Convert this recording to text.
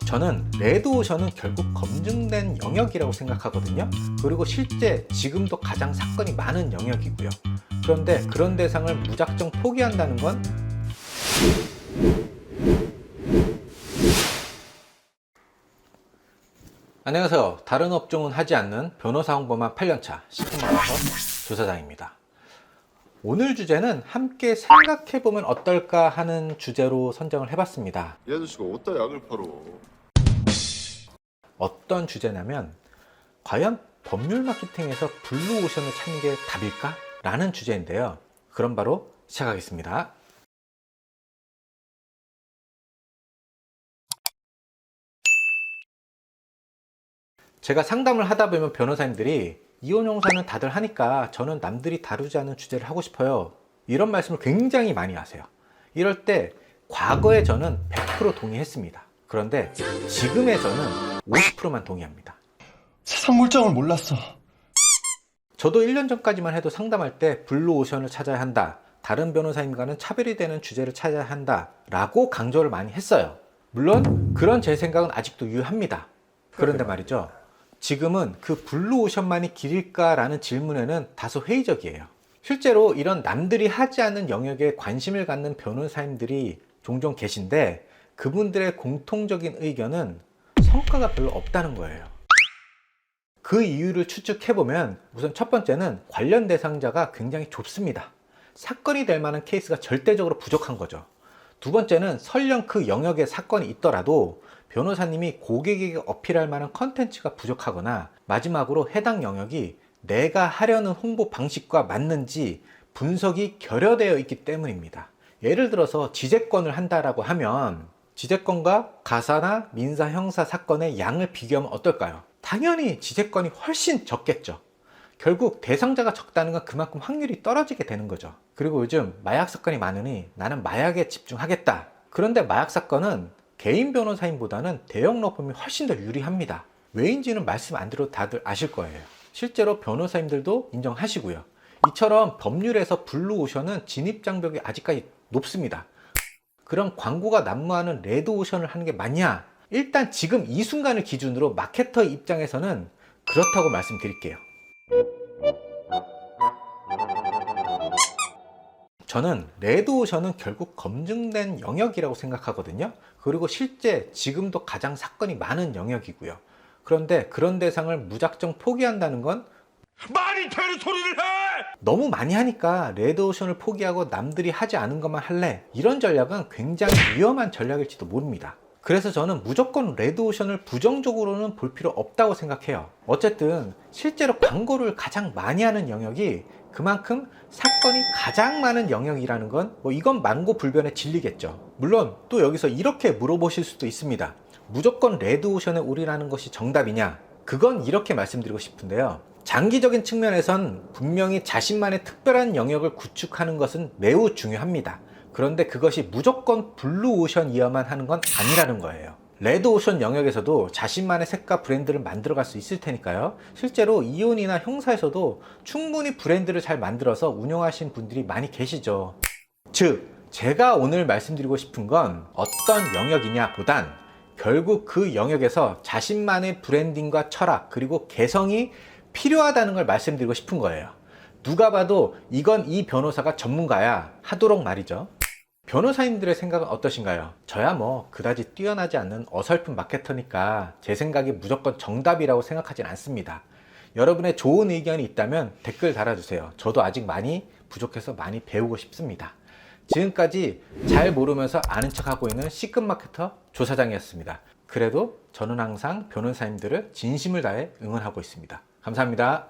저는 레드오션은 결국 검증된 영역이라고 생각하거든요. 그리고 실제 지금도 가장 사건이 많은 영역이고요. 그런데 그런 대상을 무작정 포기한다는 건 안녕하세요. 다른 업종은 하지 않는 변호사 홍보만 8년차 시크마케터 조사장입니다. 오늘 주제는 함께 생각해보면 어떨까 하는 주제로 선정을 해봤습니다. 이 아저씨가 어디다 약을 팔어? 어떤 주제냐면 과연 법률 마케팅에서 블루오션을 찾는 게 답일까? 라는 주제인데요. 그럼 바로 시작하겠습니다. 제가 상담을 하다 보면 변호사님들이 이혼 형사는 다들 하니까 저는 남들이 다루지 않은 주제를 하고 싶어요. 이런 말씀을 굉장히 많이 하세요. 이럴 때 과거에 저는 100% 동의했습니다. 그런데 지금의 저는 50%만 동의합니다. 세상 물정을 몰랐어. 저도 1년 전까지만 해도 상담할 때 블루오션을 찾아야 한다. 다른 변호사님과는 차별이 되는 주제를 찾아야 한다. 라고 강조를 많이 했어요. 물론 그런 제 생각은 아직도 유효합니다. 그런데 말이죠. 지금은 그 블루오션만이 길일까라는 질문에는 다소 회의적이에요. 실제로 이런 남들이 하지 않는 영역에 관심을 갖는 변호사님들이 종종 계신데 그분들의 공통적인 의견은 성과가 별로 없다는 거예요. 그 이유를 추측해보면 우선 첫 번째는 관련 대상자가 굉장히 좁습니다. 사건이 될 만한 케이스가 절대적으로 부족한 거죠. 두 번째는 설령 그 영역에 사건이 있더라도 변호사님이 고객에게 어필할 만한 컨텐츠가 부족하거나 마지막으로 해당 영역이 내가 하려는 홍보 방식과 맞는지 분석이 결여되어 있기 때문입니다. 예를 들어서 지재권을 한다라고 하면 지재권과 가사나 민사 형사 사건의 양을 비교하면 어떨까요? 당연히 지재권이 훨씬 적겠죠. 결국 대상자가 적다는 건 그만큼 확률이 떨어지게 되는 거죠. 그리고 요즘 마약 사건이 많으니 나는 마약에 집중하겠다. 그런데 마약 사건은 개인 변호사님보다는 대형 로펌이 훨씬 더 유리합니다. 왜인지는 말씀 안 드려도 다들 아실 거예요. 실제로 변호사님들도 인정하시고요. 이처럼 법률에서 블루오션은 진입장벽이 아직까지 높습니다. 그럼 광고가 난무하는 레드오션을 하는 게 맞냐? 일단 지금 이 순간을 기준으로 마케터의 입장에서는 그렇다고 말씀드릴게요. 저는 레드오션은 결국 검증된 영역이라고 생각하거든요. 그리고 실제 지금도 가장 사건이 많은 영역이고요. 그런데 그런 대상을 무작정 포기한다는 건 말이 되는 소리를 해! 너무 많이 하니까 레드오션을 포기하고 남들이 하지 않은 것만 할래. 이런 전략은 굉장히 위험한 전략일지도 모릅니다. 그래서 저는 무조건 레드오션을 부정적으로는 볼 필요 없다고 생각해요. 어쨌든 실제로 광고를 가장 많이 하는 영역이 그만큼 사건이 가장 많은 영역이라는 건 이건 만고불변의 진리겠죠. 물론 또 여기서 이렇게 물어보실 수도 있습니다. 무조건 레드오션에 올인하는 것이 정답이냐? 그건 이렇게 말씀드리고 싶은데요. 장기적인 측면에선 분명히 자신만의 특별한 영역을 구축하는 것은 매우 중요합니다. 그런데 그것이 무조건 블루오션이어야만 하는 건 아니라는 거예요. 레드오션 영역에서도 자신만의 색과 브랜드를 만들어갈 수 있을 테니까요. 실제로 이혼이나 형사에서도 충분히 브랜드를 잘 만들어서 운영하신 분들이 많이 계시죠. 즉, 제가 오늘 말씀드리고 싶은 건 어떤 영역이냐 보단 결국 그 영역에서 자신만의 브랜딩과 철학 그리고 개성이 필요하다는 걸 말씀드리고 싶은 거예요. 누가 봐도 이건 이 변호사가 전문가야 하도록 말이죠. 변호사님들의 생각은 어떠신가요? 저야 그다지 뛰어나지 않는 어설픈 마케터니까 제 생각이 무조건 정답이라고 생각하진 않습니다. 여러분의 좋은 의견이 있다면 댓글 달아주세요. 저도 아직 많이 부족해서 많이 배우고 싶습니다. 지금까지 잘 모르면서 아는 척하고 있는 C급 마케터 조사장이었습니다. 그래도 저는 항상 변호사님들을 진심을 다해 응원하고 있습니다. 감사합니다.